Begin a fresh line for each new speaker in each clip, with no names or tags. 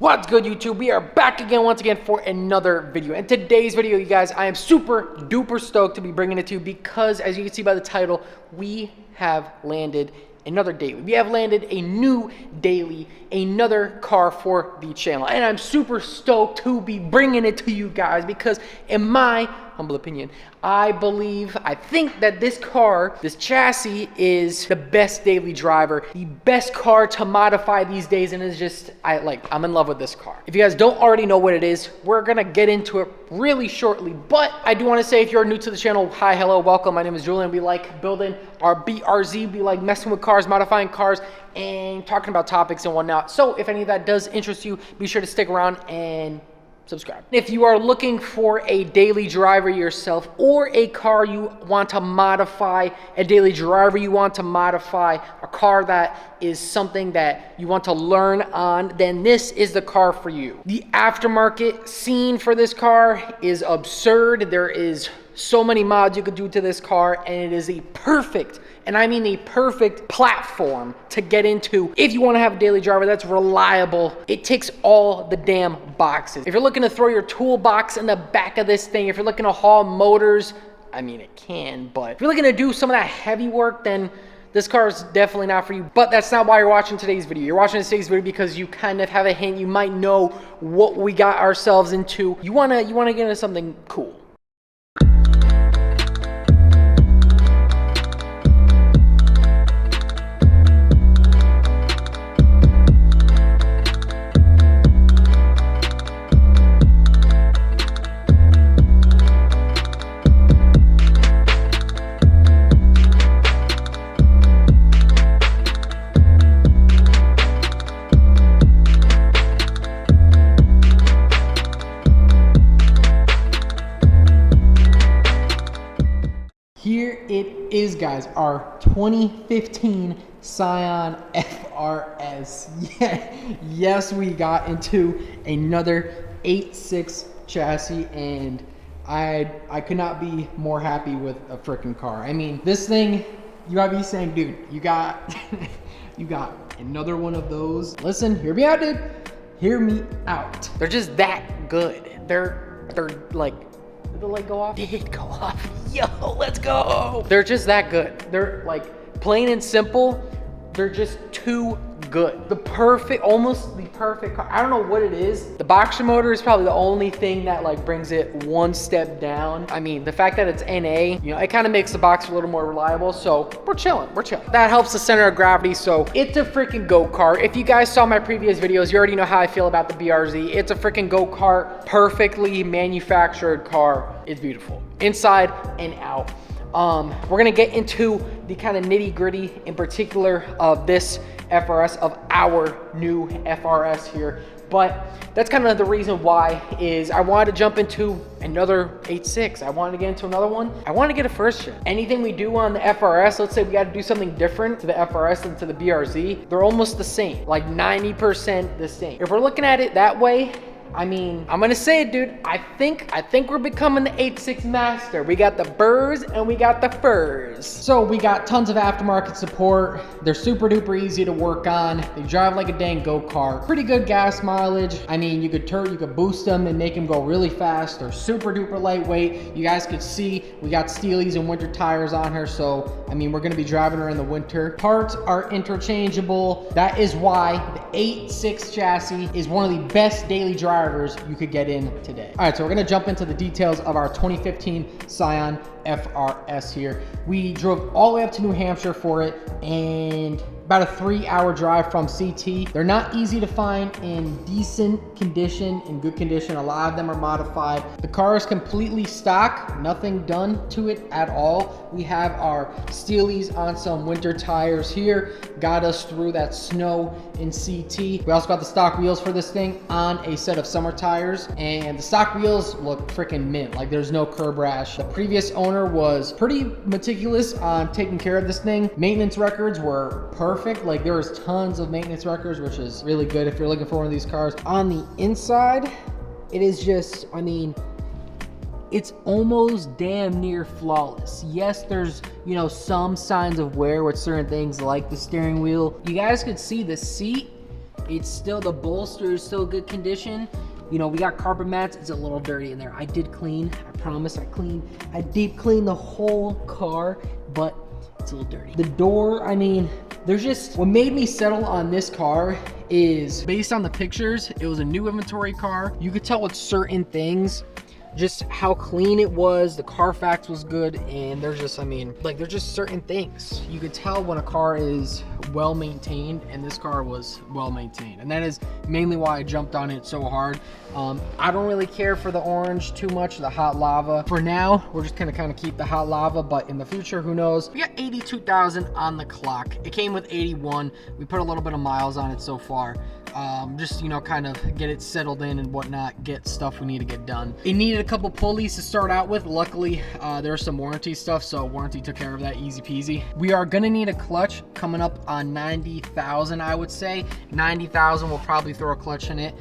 What's good, YouTube? We are back again once again for another video. In today's video, you guys, I am super duper stoked to be bringing it to you because, as you can see by the title, we have landed another daily. We have landed a new daily, another car for the channel, and I'm super stoked to be bringing it to you guys because, in my humble opinion, I think that this car, this chassis, is the best daily driver, the best car to modify these days, and it's just, I'm in love with this car. If you guys don't already know what it is, we're gonna get into it really shortly, but I do wanna say, if you're new to the channel, hi, hello, welcome. My name is Julian. We like building our BRZ, we like messing with cars, modifying cars, and talking about topics and whatnot. So if any of that does interest you, be sure to stick around and subscribe. If you are looking for a daily driver yourself, or a car you want to modify, a daily driver you want to modify, a car that is something that you want to learn on, then this is the car for you. The aftermarket scene for this car is absurd. There is so many mods you could do to this car, and it is a perfect, and I mean a perfect platform to get into if you want to have a daily driver that's reliable. It ticks all the damn boxes. If you're looking to throw your toolbox in the back of this thing, if you're looking to haul motors, I mean, it can, but if you're looking to do some of that heavy work, then this car is definitely not for you. But that's not why you're watching today's video. You're watching today's video because you kind of have a hint. You might know what we got ourselves into. You wanna get into something cool. Here it is, guys, our 2015 Scion FRS. Yeah, yes, we got into another 8.6 chassis, and I could not be more happy with a freaking car. I mean, this thing, you might be saying, dude, you got you got another one of those. Listen, hear me out, dude. Hear me out. They're just that good. They're like, did the light go off? Did it go off? Yo, let's go. They're just that good. They're like, plain and simple, they're just too good. Almost the perfect car. I don't know what it is. The boxer motor is probably the only thing that like brings it one step down. I mean, the fact that it's NA, you know, it kind of makes the boxer a little more reliable. So we're chilling. That helps the center of gravity. So it's a freaking go-kart. If you guys saw my previous videos, you already know how I feel about the BRZ. It's a freaking go-kart, perfectly manufactured car. It's beautiful inside and out. We're gonna get into the kind of nitty gritty in particular of this FRS, of our new FRS here. But that's kind of the reason why is I wanted to jump into another 8.6. I wanted to get into another one. I want to get a first gen. Anything we do on the FRS, let's say we got to do something different to the FRS than to the BRZ, they're almost the same, like 90% the same. If we're looking at it that way, I mean, I'm gonna say it, dude. I think we're becoming the 8.6 master. We got the burrs and we got the furs. So we got tons of aftermarket support. They're super duper easy to work on. They drive like a dang go-kart. Pretty good gas mileage. I mean, you could boost them and make them go really fast. They're super duper lightweight. You guys could see we got steelies and winter tires on her. So, I mean, we're gonna be driving her in the winter. Parts are interchangeable. That is why the 8.6 chassis is one of the best daily drivers you could get in today. All right, so we're gonna jump into the details of our 2015 Scion FRS here. We drove all the way up to New Hampshire for it, and about a 3-hour drive from CT. They're not easy to find in decent condition, in good condition. A lot of them are modified. The car is completely stock, nothing done to it at all. We have our steelies on some winter tires here, got us through that snow in CT. We also got the stock wheels for this thing on a set of summer tires, and the stock wheels look freaking mint. Like, there's no curb rash. The previous owner was pretty meticulous on taking care of this thing. Maintenance records were perfect. Like, there was tons of maintenance records, which is really good if you're looking for one of these cars. On the inside, it is just, I mean, it's almost damn near flawless. Yes, there's, you know, some signs of wear with certain things like the steering wheel. You guys could see the seat It's still, the bolster is still good condition. You know, we got carpet mats. It's a little dirty in there. I did clean, I promise I deep cleaned the whole car, but it's a little dirty. The door, I mean, there's just, what made me settle on this car is based on the pictures. It was a new inventory car. You could tell with certain things, just how clean it was, the Carfax was good, and there's just, I mean, like, there's just certain things. You could tell when a car is well maintained, and this car was well maintained. And that is mainly why I jumped on it so hard. I don't really care for the orange too much, the hot lava. For now, we're just gonna kind of keep the hot lava, but in the future, who knows? We got 82,000 on the clock. It came with 81. We put a little bit of miles on it so far. Just, you know, kind of get it settled in and whatnot, get stuff we need to get done. It needed a couple pulleys to start out with. Luckily, there's some warranty stuff, so warranty took care of that, easy peasy. We are gonna need a clutch coming up on 90,000, I would say. 90,000, we'll probably throw a clutch in it,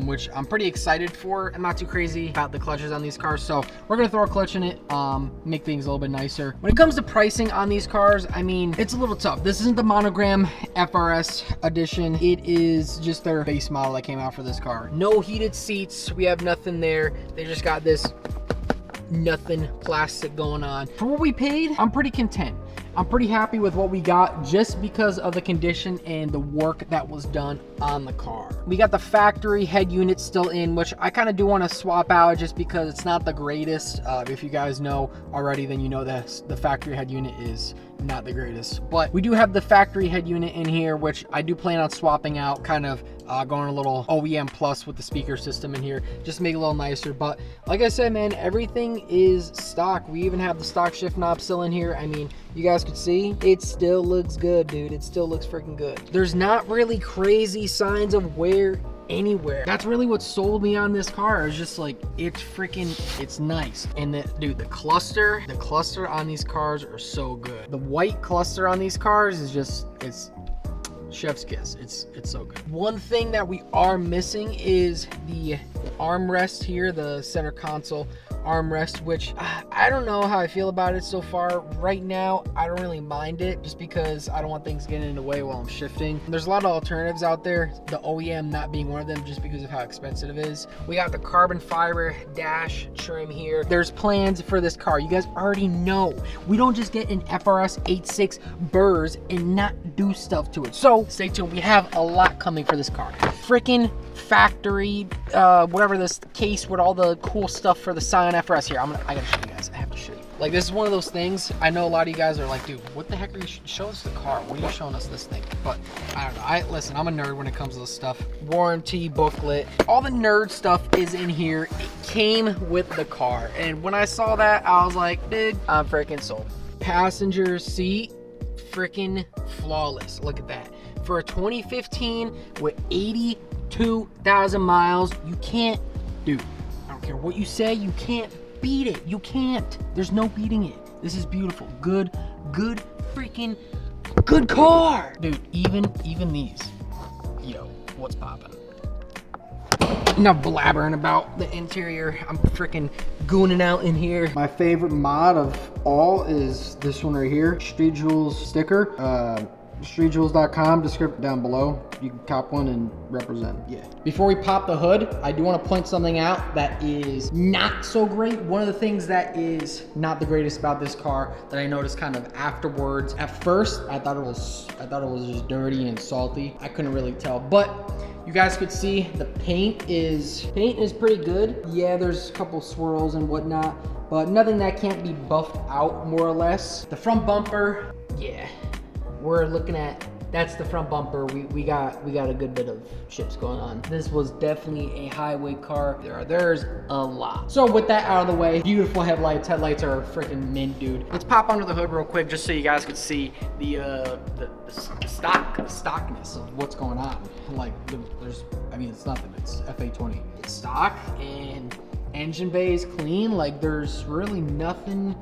which I'm pretty excited for. I'm not too crazy about the clutches on these cars, so we're gonna throw a clutch in it, make things a little bit nicer. When it comes to pricing on these cars, I mean, it's a little tough. This isn't the Monogram FRS edition. It is just their base model that came out for this car. No heated seats, we have nothing there. They just got this nothing plastic going on. For what we paid, I'm pretty content. I'm pretty happy with what we got just because of the condition and the work that was done on the car. We got the factory head unit still in, which I kind of do want to swap out just because it's not the greatest. If you guys know already, then you know that the factory head unit is not the greatest. But we do have the factory head unit in here, which I do plan on swapping out, kind of going a little OEM plus with the speaker system in here, just to make it a little nicer. But like I said, man, everything is stock. We even have the stock shift knob still in here. I mean, you guys could see, it still looks good, dude. It still looks freaking good. There's not really crazy signs of wear anywhere. That's really what sold me on this car. It's just like, it's nice. And dude, the cluster on these cars are so good. The white cluster on these cars is just, it's chef's kiss. It's so good. One thing that we are missing is the armrest here, the center console armrest, which I don't know how I feel about it so far. Right now, I don't really mind it just because I don't want things getting in the way while I'm shifting. There's a lot of alternatives out there, the OEM not being one of them just because of how expensive it is. We got the carbon fiber dash trim here. There's plans for this car. You guys already know we don't just get an FRS 86 burrs and not do stuff to it. So stay tuned. We have a lot coming for this car. Freaking factory, whatever, this case with all the cool stuff for the Scion FRS here. I gotta show you guys. I have to show you. Like, this is one of those things. I know a lot of you guys are like, dude, what the heck are you show us the car? What are you showing us this thing? But I don't know. Listen, I'm a nerd when it comes to this stuff. Warranty booklet, all the nerd stuff is in here. It came with the car, and when I saw that, I was like, dude, I'm freaking sold. Passenger seat, freaking flawless. Look at that. For a 2015 with 82,000 miles, you can't, dude, I don't care what you say, you can't beat it. You can't. There's no beating it. This is beautiful. Good freaking good car. Dude, even these. Yo, what's poppin'? Enough blabbering about the interior. I'm freaking gooning out in here. My favorite mod of all is this one right here. Street Jewels sticker. StreetJewels.com, description down below. You can cop one and represent. Yeah. Before we pop the hood, I do want to point something out that is not so great. One of the things that is not the greatest about this car that I noticed kind of afterwards. At first, I thought it was just dirty and salty. I couldn't really tell, but you guys could see the paint is pretty good. Yeah, there's a couple swirls and whatnot, but nothing that can't be buffed out more or less. The front bumper, yeah. We're looking at, that's the front bumper. We got a good bit of chips going on. This was definitely a highway car. There's a lot. So with that out of the way, beautiful headlights. Headlights are freaking mint, dude. Let's pop under the hood real quick just so you guys could see the stockness of what's going on. Like, I mean, it's nothing. It's FA20. It's stock and engine bay is clean. Like, there's really nothing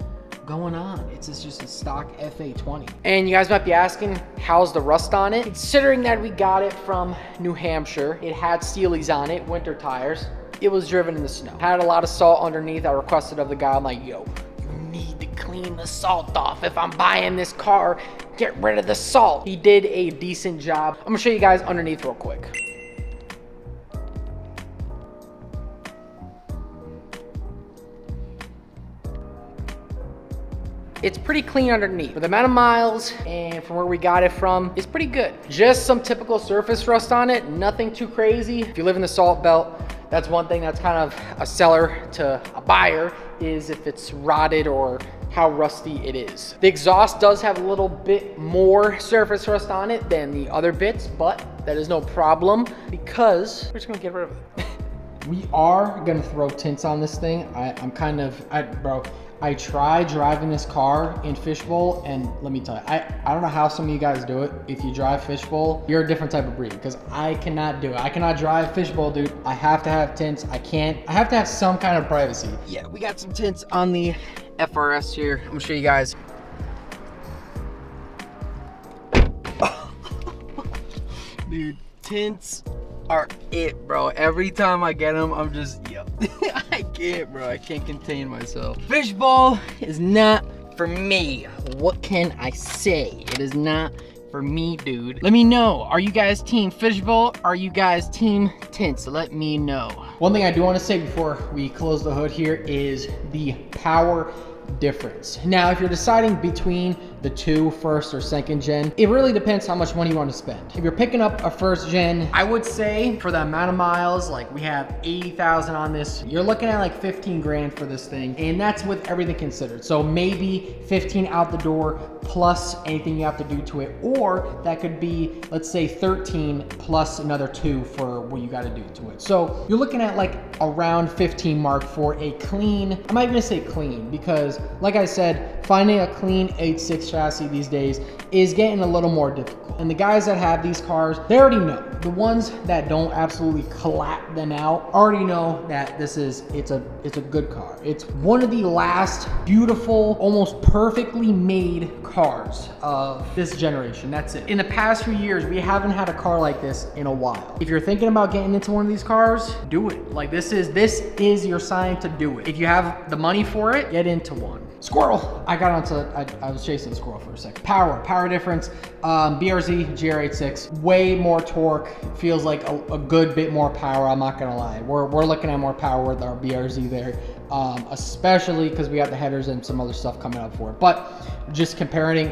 going on. It's just a stock FA20. And you guys might be asking, how's the rust on it? Considering that we got it from New Hampshire, it had Steelies on it, winter tires. It was driven in the snow. Had a lot of salt underneath. I requested of the guy, I'm like, yo, you need to clean the salt off. If I'm buying this car, get rid of the salt. He did a decent job. I'm gonna show you guys underneath real quick. it's pretty clean underneath. For the amount of miles and from where we got it from, it's pretty good. Just some typical surface rust on it, nothing too crazy. If you live in the Salt Belt, that's one thing that's kind of a seller to a buyer, is if it's rotted or how rusty it is. The exhaust does have a little bit more surface rust on it than the other bits, but that is no problem because we're just gonna get rid of it. We are gonna throw tints on this thing. Bro, I tried driving this car in fishbowl, and let me tell you, I don't know how some of you guys do it. If you drive fishbowl, you're a different type of breed, because I cannot do it. I cannot drive fishbowl, dude. I have to have tints. I have to have some kind of privacy. Yeah, we got some tints on the FRS here. I'm gonna show you guys. Dude, tints are it, bro. Every time I get them, I'm just, yo. I can't, bro. I can't contain myself. Fishbowl is not for me. What can I say? It is not for me, dude. Let me know. Are you guys team fishbowl? Are you guys team tints? Let me know. One thing I do want to say before we close the hood here is the power difference. Now, if you're deciding between the two, first or second gen, it really depends how much money you want to spend. If you're picking up a first gen, I would say for the amount of miles, like we have 80,000 on this, you're looking at like 15 grand for this thing, and that's with everything considered. So maybe 15 out the door plus anything you have to do to it, or that could be, let's say 13 plus another 2 for what you got to do to it. So you're looking at like around 15 mark for a clean, I'm not even gonna say clean, because like I said, finding a clean 8.6 chassis these days is getting a little more difficult. And the guys that have these cars, they already know. The ones that don't absolutely clap them out already know that it's a good car. It's one of the last beautiful, almost perfectly made cars of this generation. That's it. In the past few years, we haven't had a car like this in a while. If you're thinking about getting into one of these cars, do it. Like this is your sign to do it. If you have the money for it, get into one. Squirrel. I was chasing squirrel for a second. Power difference. BRZ GR86, way more torque. Feels like a good bit more power. I'm not gonna lie. We're looking at more power with our BRZ there, especially because we got the headers and some other stuff coming up for it. But just comparing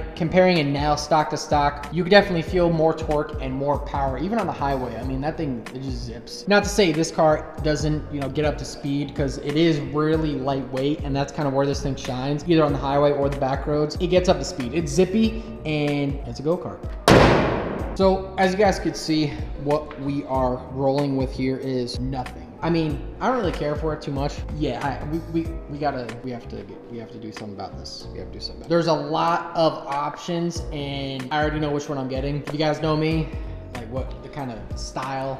it now stock to stock, you can definitely feel more torque and more power, even on the highway. I mean, that thing, it just zips. Not to say this car doesn't, get up to speed, because it is really lightweight, and that's kind of where this thing shines, either on the highway or the back roads. It gets up to speed. It's zippy, and it's a go-kart. So as you guys could see, what we are rolling with here is nothing. I mean, I don't really care for it too much. Yeah, we have to do something about this. We have to do something about it. There's a lot of options, and I already know which one I'm getting. If you guys know me, like what the kind of style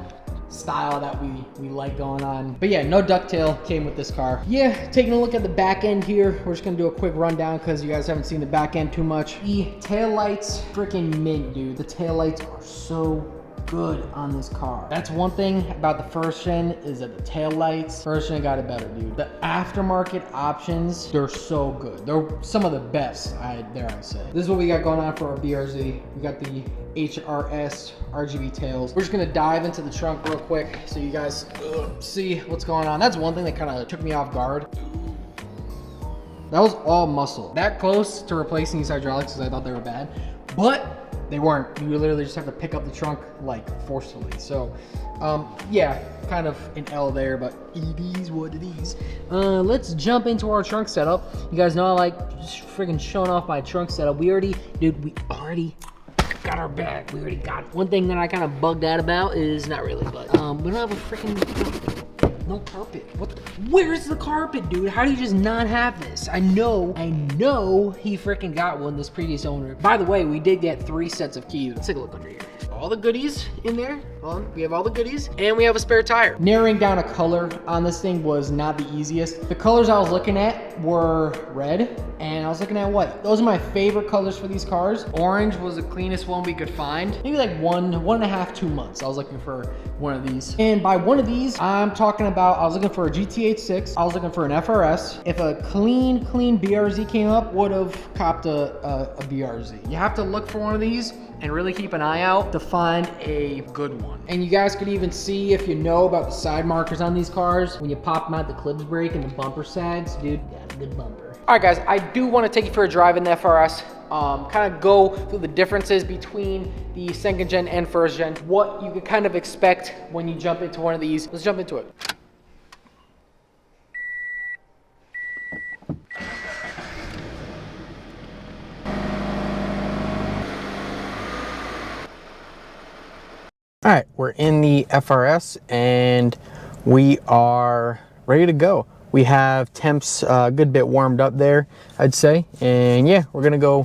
that we like going on. But yeah, no ducktail came with this car. Yeah, taking a look at the back end here, we're just gonna do a quick rundown because you guys haven't seen the back end too much. The taillights, freaking mint, dude. The taillights are so good on this car. That's one thing about the first gen, is that the taillights, first gen got it better, dude. The aftermarket options, they're so good. They're some of the best, dare I say. This is what we got going on for our BRZ. We got the HRS RGB tails. We're just gonna dive into the trunk real quick so you guys see what's going on. That's one thing that kind of took me off guard. That was all muscle. That close to replacing these hydraulics because I thought they were bad, but they weren't. You literally just have to pick up the trunk like forcefully. So yeah, kind of an L there, but it is what it is. Let's jump into our trunk setup. You guys know I like just freaking showing off my trunk setup. We already got our bag. We already got it. One thing that I kind of bugged out about is, not really, but we don't have a freaking no carpet. Where's the carpet, dude? How do you just not have this? I know he freaking got one, this previous owner. By the way, we did get 3 sets of keys. Let's take a look under here. All the goodies in there. We have all the goodies, and we have a spare tire. Narrowing down a color on this thing was not the easiest. The colors I was looking at were red, and I was looking at white. Those are my favorite colors for these cars. Orange was the cleanest one we could find. Maybe like one and a half, 2 months. I was looking for one of these. And by one of these, I'm talking about, I was looking for a GT86. I was looking for an FRS. If a clean BRZ came up, would have copped a BRZ. You have to look for one of these and really keep an eye out to find a good one. And you guys could even see, if you know about the side markers on these cars, when you pop them out, the clips break and the bumper sags, dude, got a good bumper. All right, guys, I do want to take you for a drive in the FRS. Kind of go through the differences between the second gen and first gen, what you can kind of expect when you jump into one of these. Let's jump into it. All right, we're in the FRS and we are ready to go. We have temps a good bit warmed up there, I'd say. And yeah, we're gonna go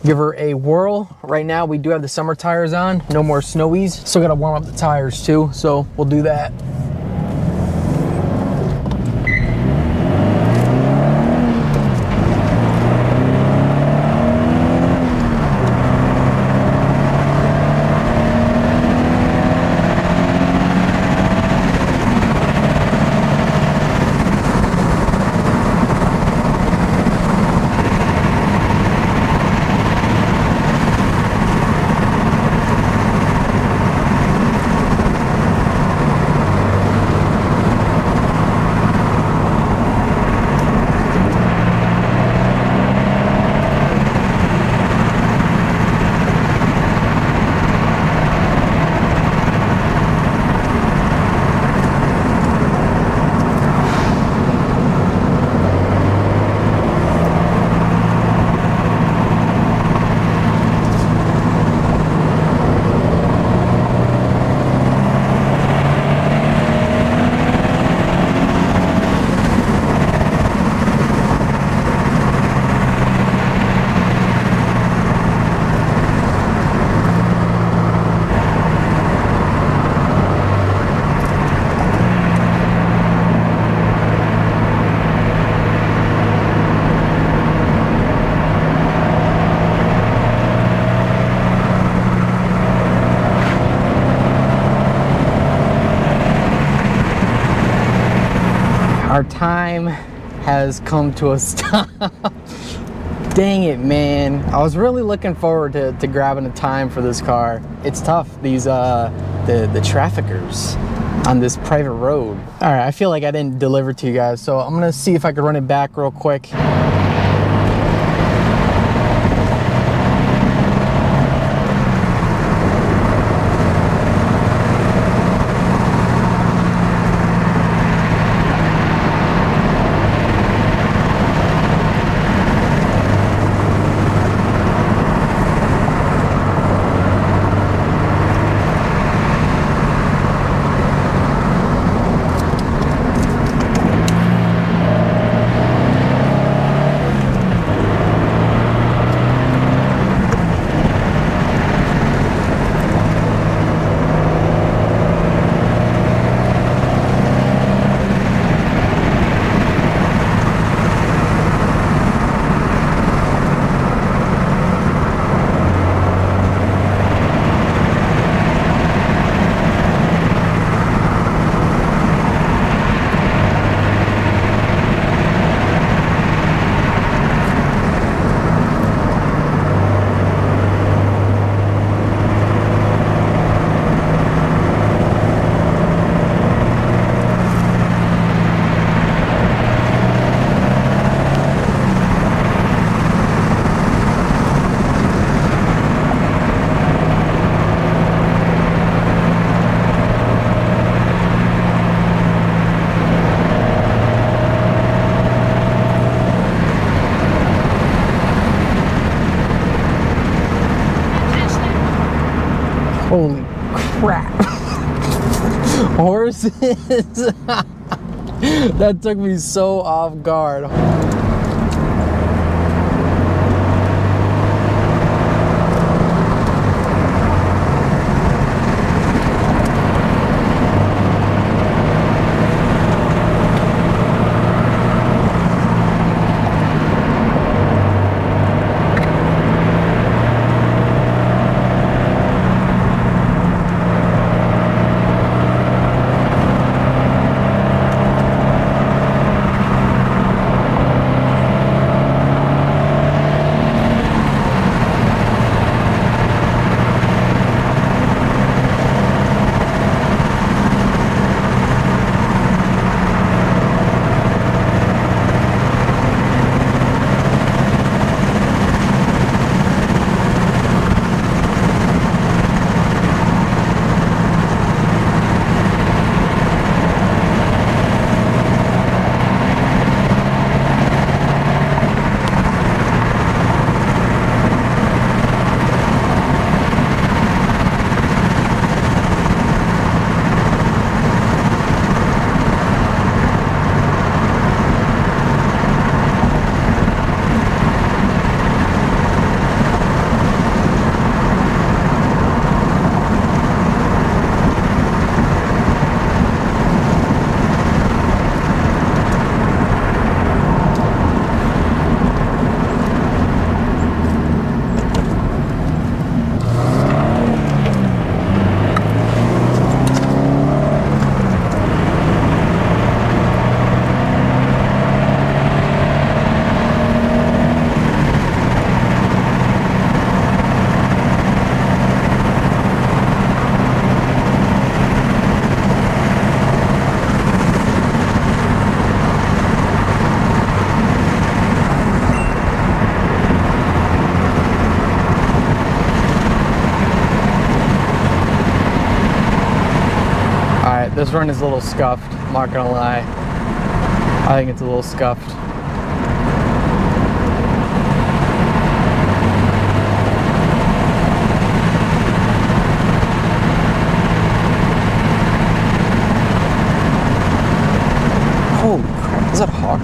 give her a whirl. Right now we do have the summer tires on, no more snowies. Still gotta warm up the tires too, so we'll do that. Our time has come to a stop. Dang it, man. I was really looking forward to grabbing a time for this car. It's tough, these the traffickers on this private road. All right, I feel like I didn't deliver to you guys, so I'm gonna see if I can run it back real quick. Holy crap. Horses. That took me so off guard.
This run is a little scuffed, I'm not gonna lie. I think it's a little scuffed. Oh crap, is that a hawk?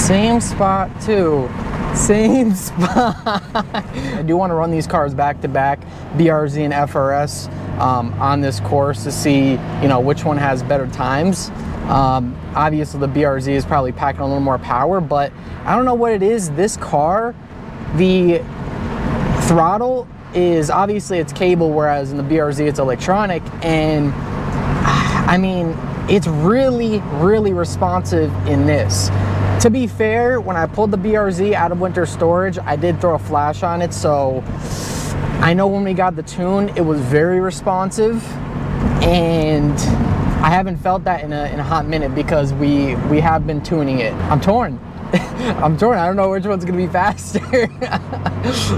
Same spot too, same spot. I do want to run these cars back to back, BRZ and FRS, on this course to see, you know, which one has better times. Obviously the BRZ is probably packing a little more power, but I don't know what it is. This car, the throttle is obviously it's cable, whereas in the BRZ it's electronic, and I mean, it's really, really responsive in this. To be fair, when I pulled the BRZ out of winter storage, I did throw a flash on it, so I know when we got the tune, it was very responsive, and I haven't felt that in a hot minute because we have been tuning it. I'm torn. I'm torn. I don't know which one's gonna be faster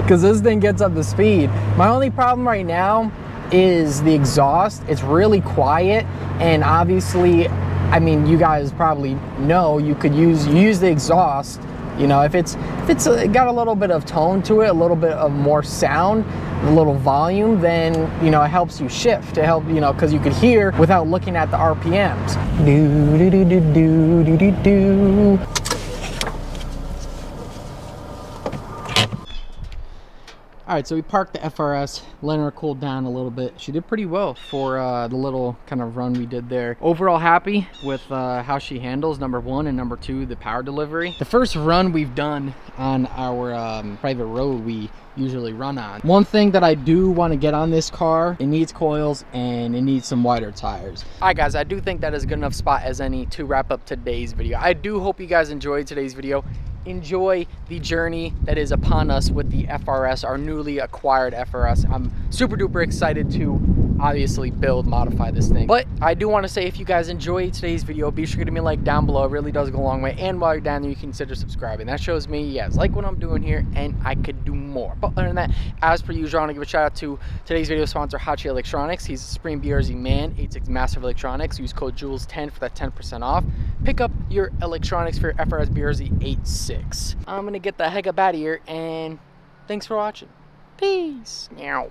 because this thing gets up to speed. My only problem right now is the exhaust. It's really quiet, and obviously, I mean, you guys probably know you use the exhaust. You know, if it's got a little bit of tone to it, a little bit of more sound, a little volume, then, you know, it helps you shift. It helps, you know, because you could hear without looking at the RPMs. Do do do do do do do do.
All right, so we parked the FRS, letting her cool down a little bit. She did pretty well for the little kind of run we did there. Overall happy with how she handles, number one, and number two, the power delivery. The first run we've done on our private road we usually run on. One thing that I do want to get on this car, it needs coils and it needs some wider tires. All right guys, I do think that is a good enough spot as any to wrap up today's video. I do hope you guys enjoyed today's video. Enjoy the journey that is upon us with the FRS, our newly acquired FRS. I'm super duper excited to obviously modify this thing. But I do want to say, if you guys enjoyed today's video, be sure to give me a like down below. It really does go a long way. And while you're down there, you can consider subscribing. That shows me, yes, like what I'm doing here, and I could do more. But other than that, as per usual, I want to give a shout out to today's video sponsor, Hachi Electronics. He's a Supreme BRZ man, 86 Massive Electronics. Use code JULES10 for that 10% off. Pick up your electronics for your FRS BRZ 86. I'm gonna get the heck up out of here, and thanks for watching. Peace. Meow.